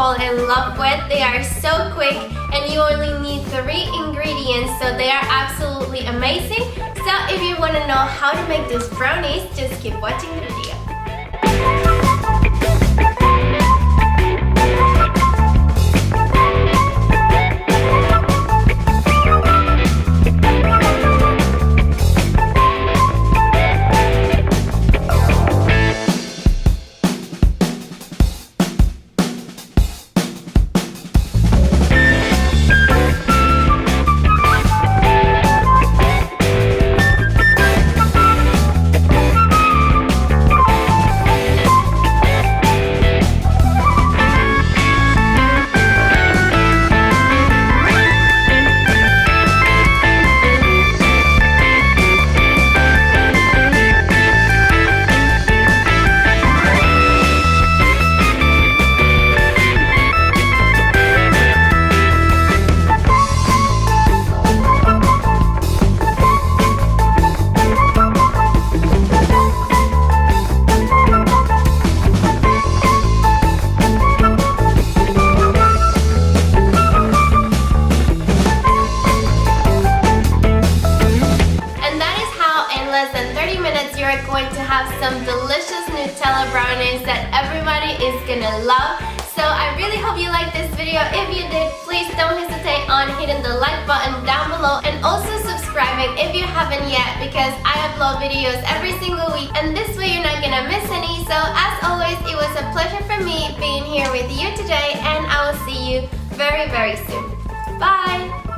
fall in love with. They are so quick and you only need 3 ingredients, so they are absolutely amazing. So if you want to know how to make these brownies, just keep watching the video. Going to have some delicious Nutella brownies that everybody is gonna love. So I really hope you liked this video. If you did, please don't hesitate on hitting the like button down below and also subscribing if you haven't yet, because I upload videos every single week and this way you're not gonna miss any. So as always, it was a pleasure for me being here with you today, and I will see you very, very soon. Bye!